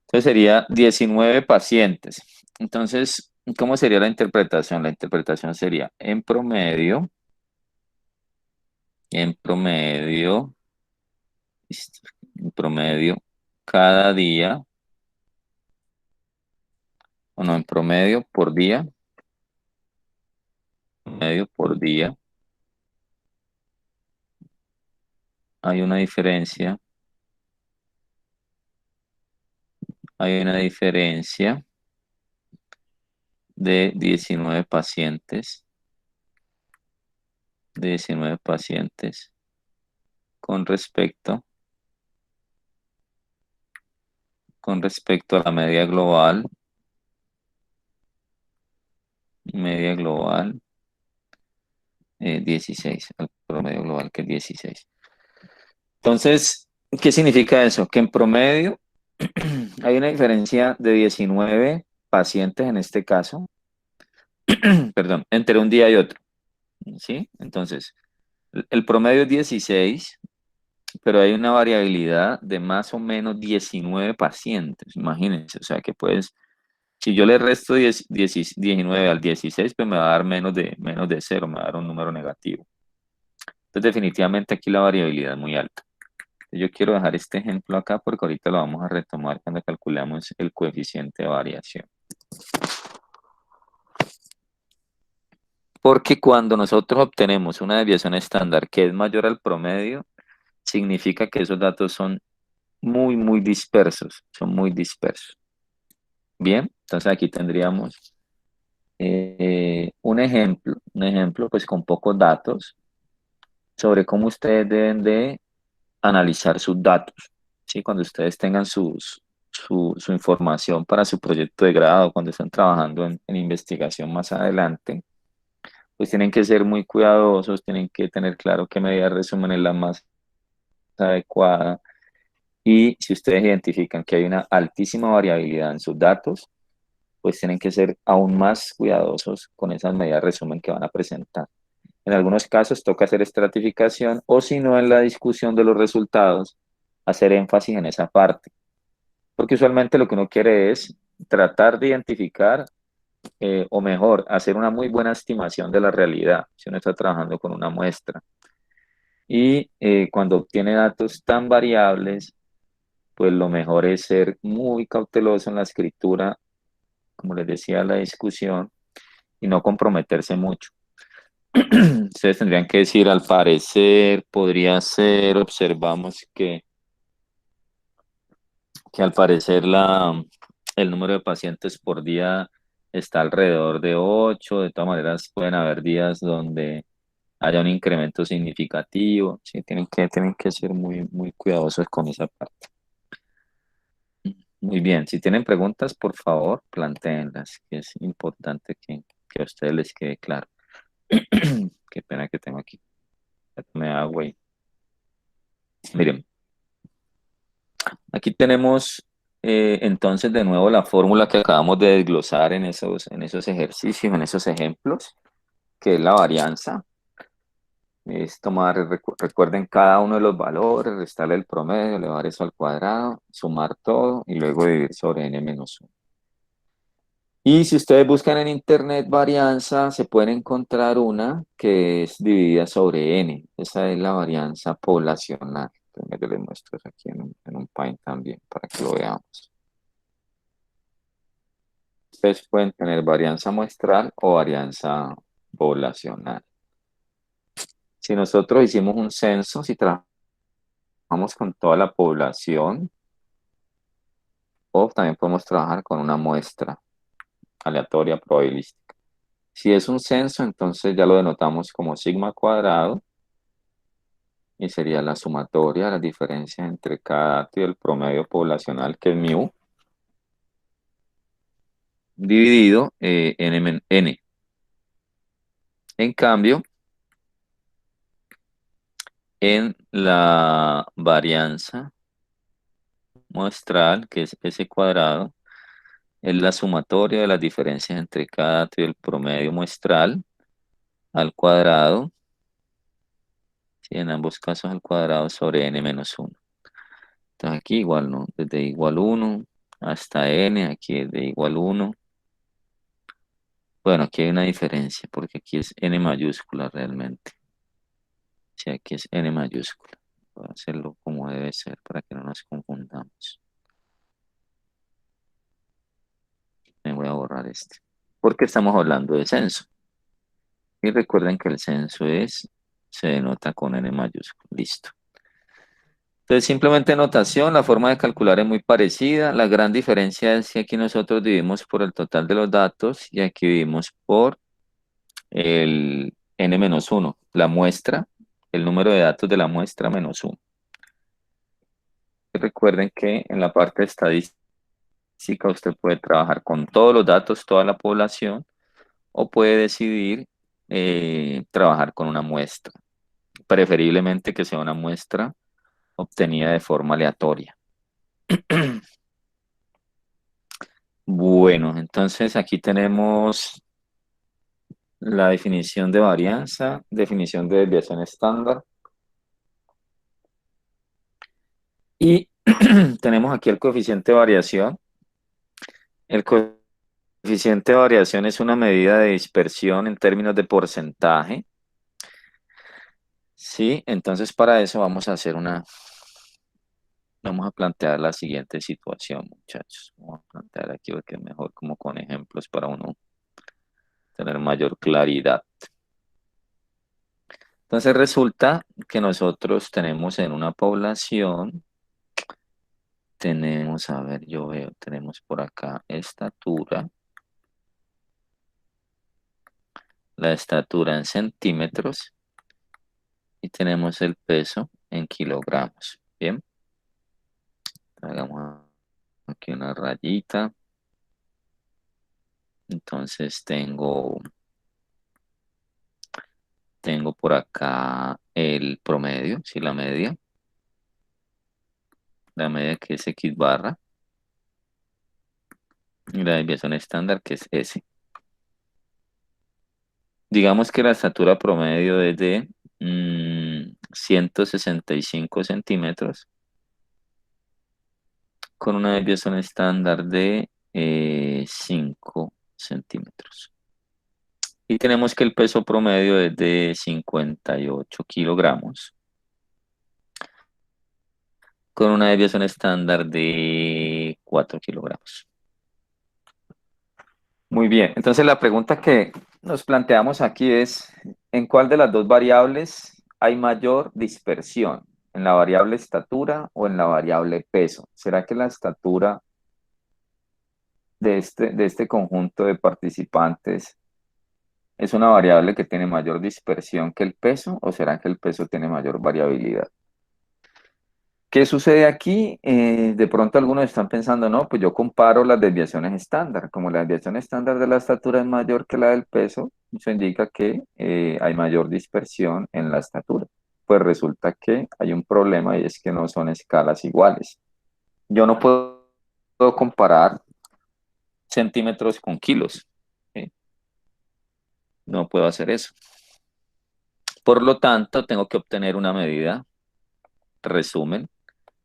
Entonces sería 19 pacientes. Entonces, ¿cómo sería la interpretación? La interpretación sería en promedio, listo, en promedio, cada día, o no, en promedio por día, hay una diferencia de 19 pacientes, con respecto a la media global 16, al promedio global que es 16. Entonces, ¿qué significa eso? Que en promedio hay una diferencia de 19 pacientes en este caso, perdón, entre un día y otro, ¿sí? Entonces, el promedio es 16, pero hay una variabilidad de más o menos 19 pacientes, imagínense, o sea que puedes, si yo le resto 19 al 16, pues me va a dar menos de cero, me va a dar un número negativo. Entonces, definitivamente aquí la variabilidad es muy alta. Yo quiero dejar este ejemplo acá porque ahorita lo vamos a retomar cuando calculamos el coeficiente de variación. Porque cuando nosotros obtenemos una desviación estándar que es mayor al promedio, significa que esos datos son muy, muy dispersos, son muy dispersos. Bien, entonces aquí tendríamos un ejemplo pues con pocos datos sobre cómo ustedes deben de analizar sus datos, ¿sí? Cuando ustedes tengan su información para su proyecto de grado, cuando están trabajando en investigación más adelante, pues tienen que ser muy cuidadosos, tienen que tener claro qué medida de resumen es la más adecuada. Y si ustedes identifican que hay una altísima variabilidad en sus datos, pues tienen que ser aún más cuidadosos con esas medidas de resumen que van a presentar. En algunos casos toca hacer estratificación o si no en la discusión de los resultados, hacer énfasis en esa parte. Porque usualmente lo que uno quiere es tratar de identificar o mejor, hacer una muy buena estimación de la realidad si uno está trabajando con una muestra. Y cuando obtiene datos tan variables, pues lo mejor es ser muy cauteloso en la escritura, como les decía, la discusión, y no comprometerse mucho. Ustedes tendrían que decir, al parecer, podría ser, observamos que al parecer el número de pacientes por día está alrededor de 8. De todas maneras, pueden haber días donde haya un incremento significativo. Sí, tienen que ser muy, muy cuidadosos con esa parte. Muy bien, si tienen preguntas, por favor, plantéenlas, que es importante que a ustedes les quede claro. Qué pena que tengo aquí. Ya tomé agua y... Miren, aquí tenemos entonces de nuevo la fórmula que acabamos de desglosar en esos ejercicios, en esos ejemplos, que es la varianza. Es tomar, recuerden cada uno de los valores, restarle el promedio, elevar eso al cuadrado, sumar todo y luego dividir sobre n-1. Y si ustedes buscan en internet varianza, se pueden encontrar una que es dividida sobre n. Esa es la varianza poblacional. Entonces, yo les muestro eso aquí en un Paint también para que lo veamos. Ustedes pueden tener varianza muestral o varianza poblacional. Si nosotros hicimos un censo, si trabajamos con toda la población, o también podemos trabajar con una muestra aleatoria probabilística. Si es un censo, entonces ya lo denotamos como sigma cuadrado y sería la sumatoria, la diferencia entre cada dato y el promedio poblacional, que es mu, dividido n. En cambio, en la varianza muestral, que es S cuadrado, es la sumatoria de las diferencias entre cada dato y el promedio muestral al cuadrado, ¿sí? En ambos casos al cuadrado sobre n-1. Entonces aquí igual, ¿no? Desde igual 1 hasta n, aquí es de igual 1. Bueno, aquí hay una diferencia porque aquí es n mayúscula realmente. Sí, aquí es n mayúscula. Voy a hacerlo como debe ser para que no nos confundamos. Me voy a borrar este. Porque estamos hablando de censo. Y recuerden que el censo se denota con n mayúscula. Listo. Entonces, simplemente notación, la forma de calcular es muy parecida. La gran diferencia es que aquí nosotros dividimos por el total de los datos y aquí dividimos por el n-1, la muestra, el número de datos de la muestra menos 1. Recuerden que en la parte estadística usted puede trabajar con todos los datos, toda la población, o puede decidir trabajar con una muestra. Preferiblemente que sea una muestra obtenida de forma aleatoria. Bueno, entonces aquí tenemos la definición de varianza, definición de desviación estándar. Y tenemos aquí el coeficiente de variación. El coeficiente de variación es una medida de dispersión en términos de porcentaje. Sí, entonces para eso vamos a plantear la siguiente situación, muchachos. Vamos a plantear aquí porque es mejor como con ejemplos para uno tener mayor claridad. Entonces resulta que nosotros tenemos en una población, tenemos, a ver, yo veo, tenemos por acá estatura, la estatura en centímetros y tenemos el peso en kilogramos. Bien, hagamos aquí una rayita. Entonces tengo por acá el promedio, sí, la media que es X barra y la desviación estándar que es S. Digamos que la estatura promedio es de 165 centímetros con una desviación estándar de 5 centímetros. Y tenemos que el peso promedio es de 58 kilogramos con una desviación estándar de 4 kilogramos. Muy bien, entonces la pregunta que nos planteamos aquí es, ¿en cuál de las dos variables hay mayor dispersión? ¿En la variable estatura o en la variable peso? ¿Será que la estatura de este conjunto de participantes es una variable que tiene mayor dispersión que el peso o será que el peso tiene mayor variabilidad? ¿Qué sucede aquí? De pronto algunos están pensando, no, pues yo comparo las desviaciones estándar. Como la desviación estándar de la estatura es mayor que la del peso, eso indica que hay mayor dispersión en la estatura. Pues resulta que hay un problema y es que no son escalas iguales. Yo no puedo comparar centímetros con kilos. ¿Sí? No puedo hacer eso. Por lo tanto, tengo que obtener una medida, resumen,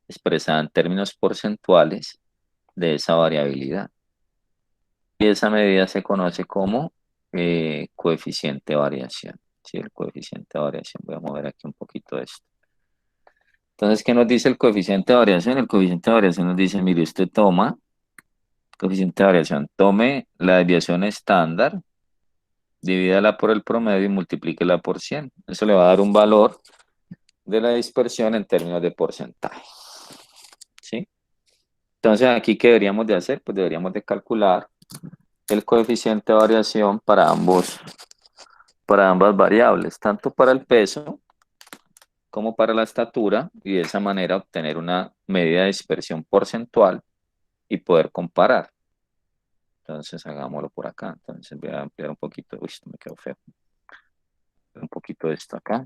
expresada en términos porcentuales de esa variabilidad. Y esa medida se conoce como coeficiente de variación. Sí, el coeficiente de variación. Voy a mover aquí un poquito esto. Entonces, ¿qué nos dice el coeficiente de variación? El coeficiente de variación nos dice, mire, usted toma, coeficiente de variación, tome la desviación estándar, divídala por el promedio y multiplíquela por 100. Eso le va a dar un valor de la dispersión en términos de porcentaje. ¿Sí? Entonces, aquí, ¿qué deberíamos de hacer? Pues deberíamos de calcular el coeficiente de variación para ambas variables, tanto para el peso como para la estatura, y de esa manera obtener una medida de dispersión porcentual y poder comparar. Entonces, hagámoslo por acá. Entonces, voy a ampliar un poquito. Uy, esto me quedó feo. Un poquito de esto acá.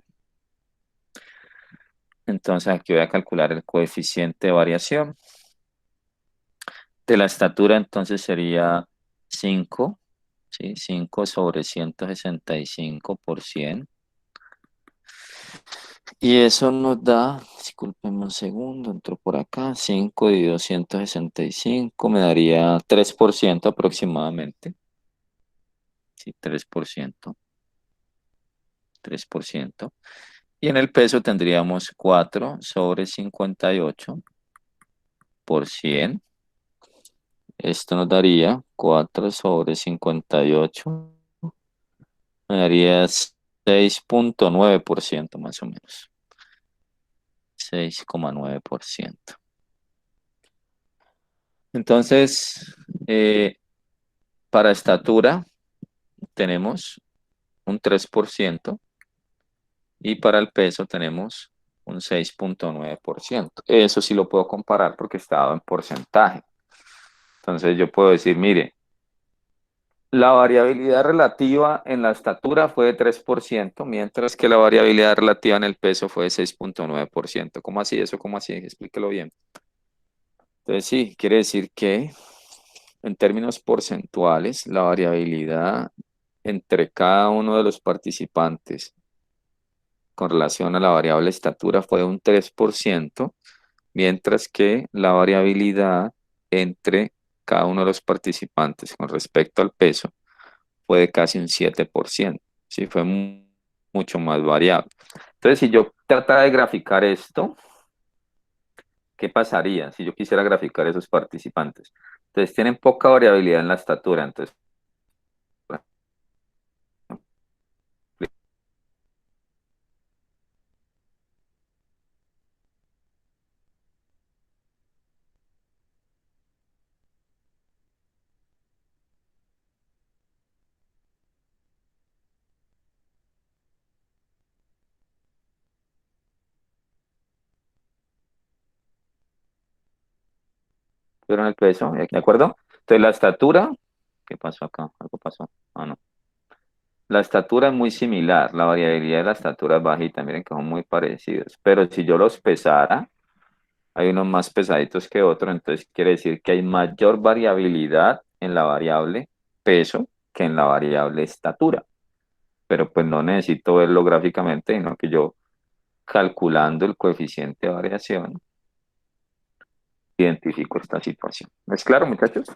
Entonces, aquí voy a calcular el coeficiente de variación. De la estatura, entonces, sería 5, ¿sí? 5 sobre 165 por 100. Y eso nos da, discúlpenme un segundo, entro por acá, 5 dividido 265 me daría 3% aproximadamente. Sí, 3%. 3%. Y en el peso tendríamos 4 sobre 58 por 100. Esto nos daría 4 sobre 58. Me daría 6,9% más o menos. 6,9%. Entonces, para estatura tenemos un 3% y para el peso tenemos un 6,9%. Eso sí lo puedo comparar porque está dado en porcentaje. Entonces yo puedo decir, mire, la variabilidad relativa en la estatura fue de 3%, mientras que la variabilidad relativa en el peso fue de 6,9%. ¿Cómo así eso? ¿Cómo así? Explíquelo bien. Entonces sí, quiere decir que en términos porcentuales, la variabilidad entre cada uno de los participantes con relación a la variable estatura fue de un 3%, mientras que la variabilidad entre cada uno de los participantes con respecto al peso fue de casi un 7%. Sí, fue mucho más variable. Entonces, si yo tratara de graficar esto, ¿qué pasaría si yo quisiera graficar esos participantes? Entonces, tienen poca variabilidad en la estatura. Entonces, ¿vieron el peso? ¿De acuerdo? Entonces, la estatura, ¿qué pasó acá? ¿Algo pasó? Ah, no. La estatura es muy similar, la variabilidad de la estatura es bajita, miren que son muy parecidos, pero si yo los pesara, hay unos más pesaditos que otros, entonces quiere decir que hay mayor variabilidad en la variable peso que en la variable estatura, pero pues no necesito verlo gráficamente, sino que yo calculando el coeficiente de variación identifico esta situación. ¿Es claro, muchachos?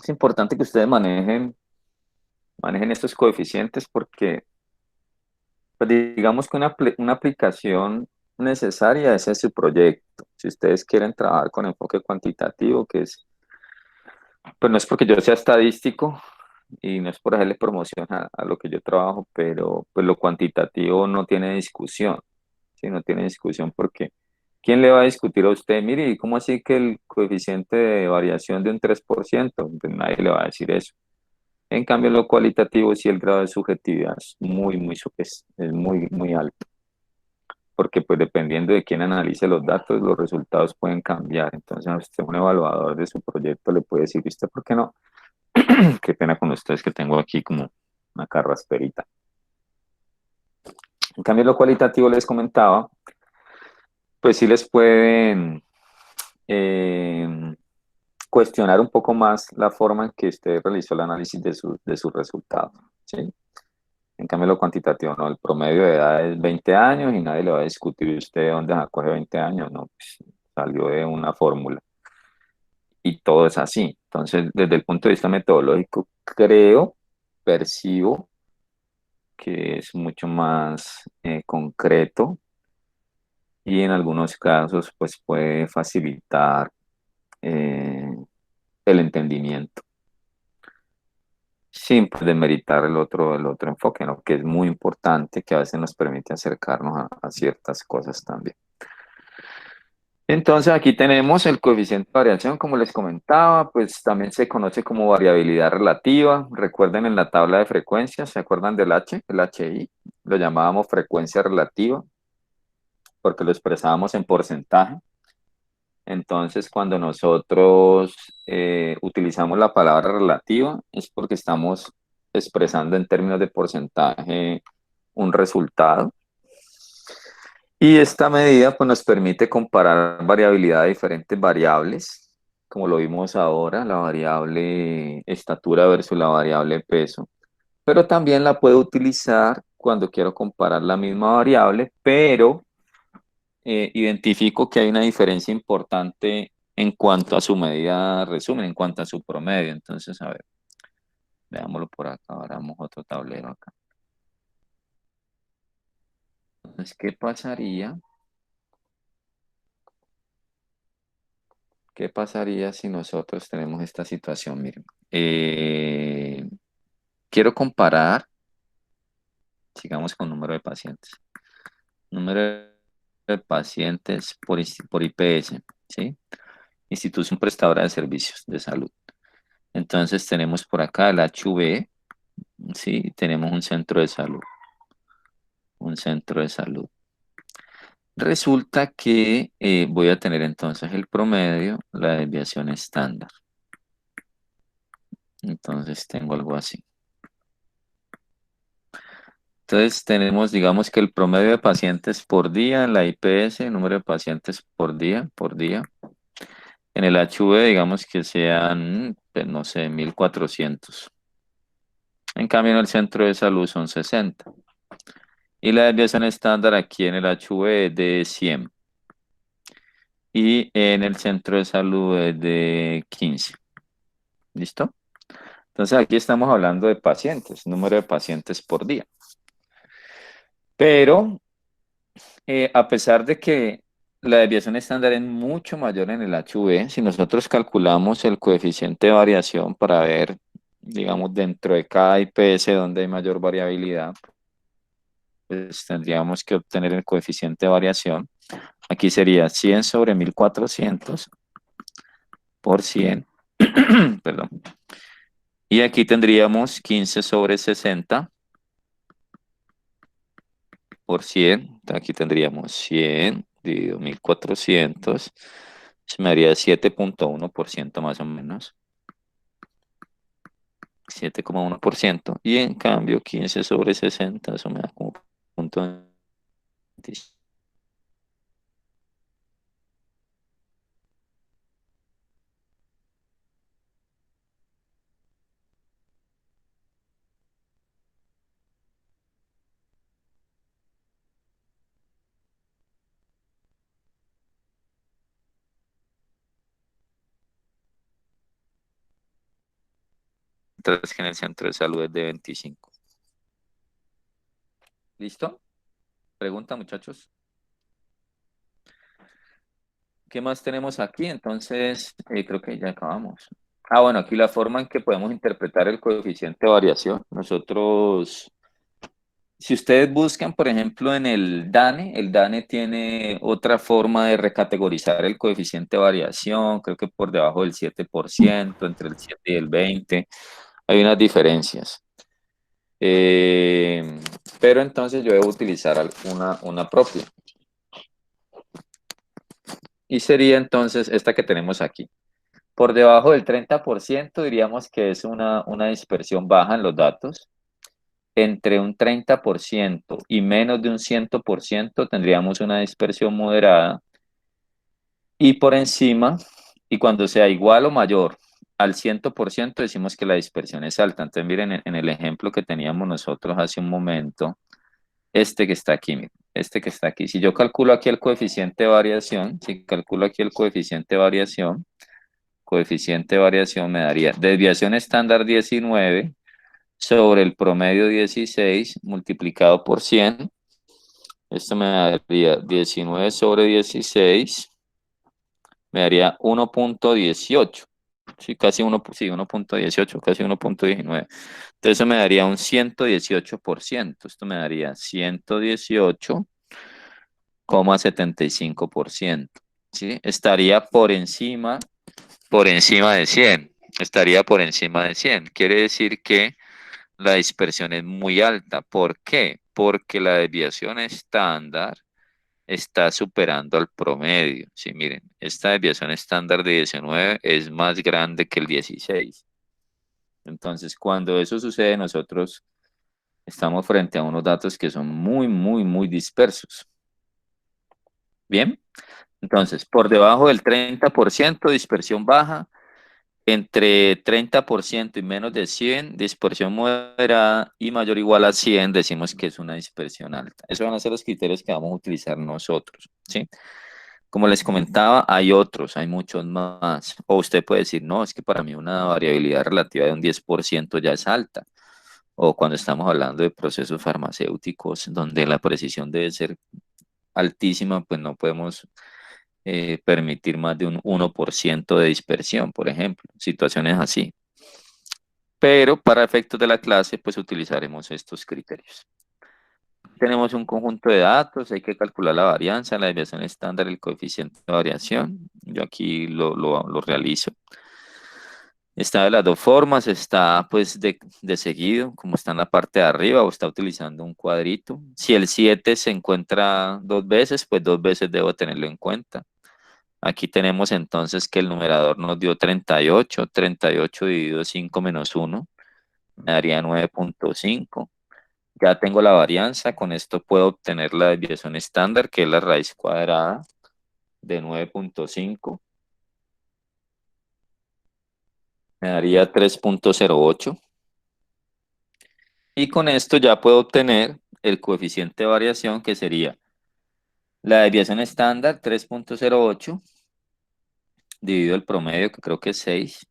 Es importante que ustedes manejen estos coeficientes porque pues digamos que una aplicación necesaria ese es su proyecto. Si ustedes quieren trabajar con enfoque cuantitativo, que es, pues no es porque yo sea estadístico y no es por hacerle promoción a lo que yo trabajo, pero pues lo cuantitativo no tiene discusión, ¿sí? No tiene discusión porque ¿quién le va a discutir a usted? Mire, ¿y cómo así que el coeficiente de variación de un 3%? Pues nadie le va a decir eso. En cambio, en lo cualitativo, sí el grado de subjetividad es es muy, muy alto, porque pues dependiendo de quién analice los datos, los resultados pueden cambiar. Entonces, a usted, un evaluador de su proyecto, le puede decir, ¿usted por qué no? Qué pena con ustedes que tengo aquí como una carrasperita. En cambio, lo cualitativo les comentaba, pues sí les pueden eh, cuestionar un poco más la forma en que usted realizó el análisis de sus resultados, ¿sí? En cambio, lo cuantitativo, no, el promedio de edad es 20 años y nadie le va a discutir usted de dónde sacó de 20 años, no, pues, salió de una fórmula y todo es así. Entonces, desde el punto de vista metodológico, percibo que es mucho más concreto y en algunos casos, pues puede facilitar eh, el entendimiento sin pues, demeritar el otro enfoque, ¿no? Que es muy importante, que a veces nos permite acercarnos a ciertas cosas también. Entonces aquí tenemos el coeficiente de variación, como les comentaba, pues también se conoce como variabilidad relativa. Recuerden en la tabla de frecuencias, ¿se acuerdan del H? El HI, lo llamábamos frecuencia relativa porque lo expresábamos en porcentaje. Entonces, cuando nosotros utilizamos la palabra relativa, es porque estamos expresando en términos de porcentaje un resultado. Y esta medida pues, nos permite comparar variabilidad de diferentes variables, como lo vimos ahora, la variable estatura versus la variable peso. Pero también la puedo utilizar cuando quiero comparar la misma variable, pero identifico que hay una diferencia importante en cuanto a su medida resumen, en cuanto a su promedio. Entonces, a ver, veámoslo por acá, ahora vamos a otro tablero acá. Entonces, ¿qué pasaría? ¿Qué pasaría si nosotros tenemos esta situación? Miren, quiero comparar, sigamos con número de pacientes. Número de pacientes por IPS, ¿sí? Institución Prestadora de Servicios de Salud. Entonces tenemos por acá el HV, ¿sí? Tenemos un centro de salud. Un centro de salud. Resulta que voy a tener entonces el promedio, la desviación estándar. Entonces tengo algo así. Entonces tenemos, digamos que el promedio de pacientes por día en la IPS, número de pacientes por día. En el HV, digamos que sean, pues, no sé, 1400. En cambio, en el centro de salud son 60. Y la desviación estándar aquí en el HV es de 100. Y en el centro de salud es de 15. ¿Listo? Entonces aquí estamos hablando de pacientes, número de pacientes por día. Pero a pesar de que la desviación estándar es mucho mayor en el HV, si nosotros calculamos el coeficiente de variación para ver, digamos, dentro de cada IPS donde hay mayor variabilidad, pues tendríamos que obtener el coeficiente de variación. Aquí sería 100 sobre 1400 por 100. Perdón. Y aquí tendríamos 15 sobre 60 por 100. Entonces aquí tendríamos 100 dividido 1400. Se me haría 7,1% más o menos. 7,1%. Y en cambio 15 sobre 60, eso me da como punto 25. Mientras que en el centro de salud es de 25. ¿Listo? Pregunta, muchachos. ¿Qué más tenemos aquí? Entonces, creo que ya acabamos. Bueno, aquí la forma en que podemos interpretar el coeficiente de variación. Nosotros, si ustedes buscan, por ejemplo, en el DANE tiene otra forma de recategorizar el coeficiente de variación, creo que por debajo del 7%, entre el 7 y el 20, hay unas diferencias. Pero entonces yo debo utilizar una propia. Y sería entonces esta que tenemos aquí. Por debajo del 30% diríamos que es una dispersión baja en los datos. Entre un 30% y menos de un 100% tendríamos una dispersión moderada. Y por encima, y cuando sea igual o mayor al 100%, decimos que la dispersión es alta. Entonces miren en el ejemplo que teníamos nosotros hace un momento, este que está aquí, miren, este que está aquí. Si yo calculo aquí el coeficiente de variación, si calculo aquí el coeficiente de variación me daría desviación estándar 19 sobre el promedio 16 multiplicado por 100. Esto me daría 19 sobre 16, me daría 1,18. Sí, casi 1,18, casi 1,19. Entonces eso me daría un 118%. Esto me daría 118,75%. ¿Sí? Estaría por encima de 100. Estaría por encima de 100. Quiere decir que la dispersión es muy alta. ¿Por qué? Porque la desviación estándar está superando al promedio. Sí, miren, esta desviación estándar de 19 es más grande que el 16. Entonces, cuando eso sucede, nosotros estamos frente a unos datos que son muy, muy, muy dispersos. Bien, entonces, por debajo del 30%, dispersión baja. Entre 30% y menos de 100, dispersión moderada, y mayor o igual a 100, decimos que es una dispersión alta. Esos van a ser los criterios que vamos a utilizar nosotros, ¿sí? Como les comentaba, hay otros, hay muchos más. O usted puede decir, no, es que para mí una variabilidad relativa de un 10% ya es alta. O cuando estamos hablando de procesos farmacéuticos, donde la precisión debe ser altísima, pues no podemos permitir más de un 1% de dispersión, por ejemplo, situaciones así. Pero para efectos de la clase, pues utilizaremos estos criterios. Tenemos un conjunto de datos, hay que calcular la varianza, la desviación estándar, el coeficiente de variación. Yo aquí lo realizo. Está de las dos formas, está pues de seguido, como está en la parte de arriba, o está utilizando un cuadrito. Si el 7 se encuentra dos veces, pues dos veces debo tenerlo en cuenta. Aquí tenemos entonces que el numerador nos dio 38 dividido 5 menos 1, me daría 9,5. Ya tengo la varianza, con esto puedo obtener la desviación estándar, que es la raíz cuadrada de 9.5. Me daría 3.08. Y con esto ya puedo obtener el coeficiente de variación, que sería la desviación estándar 3.08 dividido el promedio, que creo que es 6,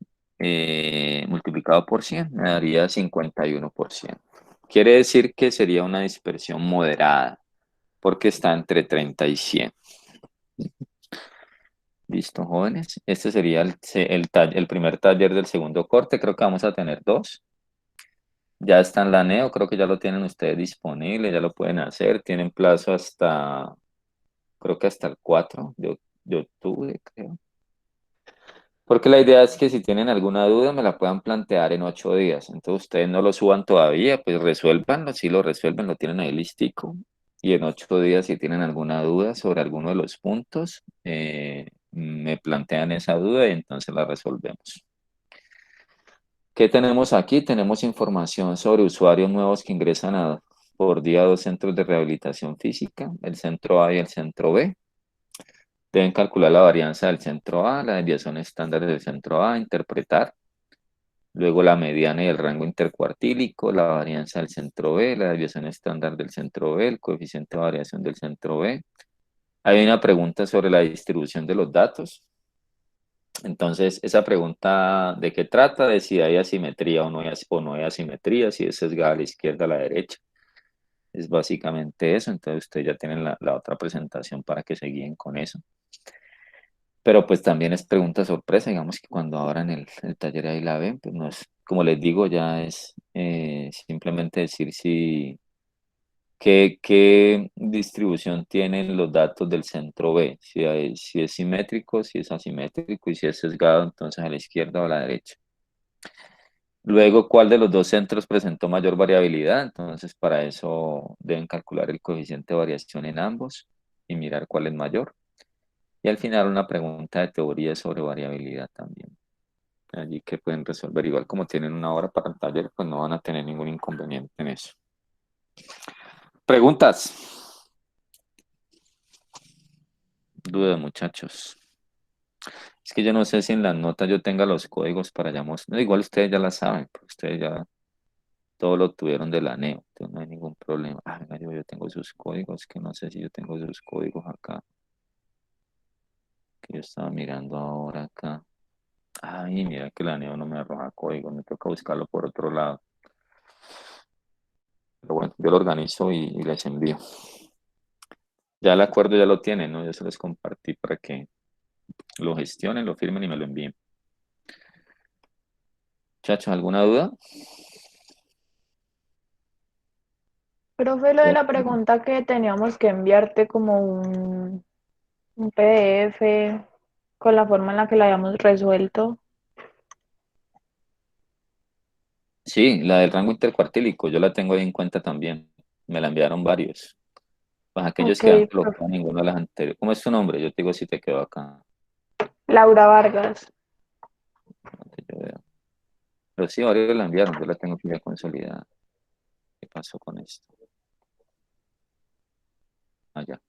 multiplicado por 100, me daría 51%. Quiere decir que sería una dispersión moderada, porque está entre 30 y 100. Listo, jóvenes. Este sería el primer taller del segundo corte. Creo que vamos a tener dos. Ya está en la NEO, creo que ya lo tienen ustedes disponible, ya lo pueden hacer. Tienen plazo hasta, creo que hasta el 4 de octubre, creo. Porque la idea es que si tienen alguna duda me la puedan plantear en 8 días. Entonces ustedes no lo suban todavía, pues resuélvanlo. Si lo resuelven, lo tienen ahí listico. Y en 8 días, si tienen alguna duda sobre alguno de los puntos, me plantean esa duda y entonces la resolvemos. ¿Qué tenemos aquí? Tenemos información sobre usuarios nuevos que ingresan por día a 2 centros de rehabilitación física, el centro A y el centro B. Deben calcular la varianza del centro A, la desviación estándar del centro A, interpretar. Luego la mediana y el rango intercuartílico, la varianza del centro B, la desviación estándar del centro B, el coeficiente de variación del centro B. Hay una pregunta sobre la distribución de los datos. Entonces, esa pregunta, ¿de qué trata? De si hay asimetría o no hay asimetría, si es sesgada a la izquierda o a la derecha. Es básicamente eso. Entonces, ustedes ya tienen la otra presentación para que se guíen con eso. Pero pues también es pregunta sorpresa, digamos que cuando abran el taller ahí la ven, pues no es, como les digo, ya es simplemente decir si qué distribución tienen los datos del centro B, si es simétrico, si es asimétrico y si es sesgado, entonces a la izquierda o a la derecha. Luego, ¿cuál de los dos centros presentó mayor variabilidad? Entonces, para eso deben calcular el coeficiente de variación en ambos y mirar cuál es mayor. Y al final una pregunta de teoría sobre variabilidad también. Allí que pueden resolver. Igual como tienen una hora para el taller, pues no van a tener ningún inconveniente en eso. ¿Preguntas? Duda, muchachos. Es que yo no sé si en las notas yo tenga los códigos para llamar. No, igual ustedes ya la saben, pues ustedes ya todo lo tuvieron de la NEO, entonces no hay ningún problema. Ah, venga, yo tengo sus códigos, que no sé si yo tengo sus códigos acá, que yo estaba mirando ahora acá. Ay, mira que la NEO no me arroja códigos, me toca buscarlo por otro lado. Pero bueno, yo lo organizo y les envío. Ya el acuerdo ya lo tienen, ¿no? Yo se los compartí para que lo gestionen, lo firmen y me lo envíen. Muchachos, ¿alguna duda? Profe, lo de la pregunta que teníamos que enviarte como un PDF con la forma en la que la habíamos resuelto. Sí, la del rango intercuartílico, yo la tengo ahí en cuenta también. Me la enviaron varios. Pues aquellos Ok, que han colocado profe. ninguna de las anteriores. ¿Cómo es tu nombre? Yo te digo si te quedó acá. Laura Vargas. Yo veo. Pero sí, varios la enviaron, yo la tengo que ya consolidada. ¿Qué pasó con esto? Allá.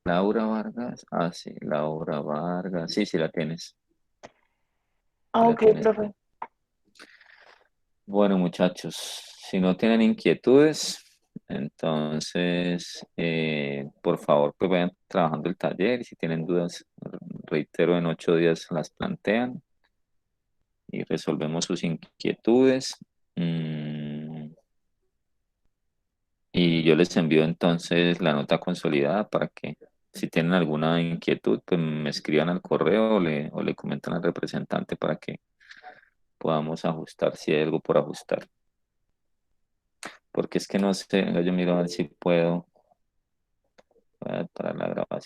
Laura Vargas. Ah, sí, Laura Vargas. Sí, sí la tienes. Sí Ah, la ok, tienes. profe. Bueno, muchachos, si no tienen inquietudes, entonces, por favor, pues vayan trabajando el taller y si tienen dudas, reitero, en 8 días las plantean y resolvemos sus inquietudes. Y yo les envío entonces la nota consolidada para que si tienen alguna inquietud, pues me escriban al correo o le comentan al representante para que podamos ajustar si hay algo por ajustar. Porque es que no sé, venga, yo miro a ver si puedo para la grabación.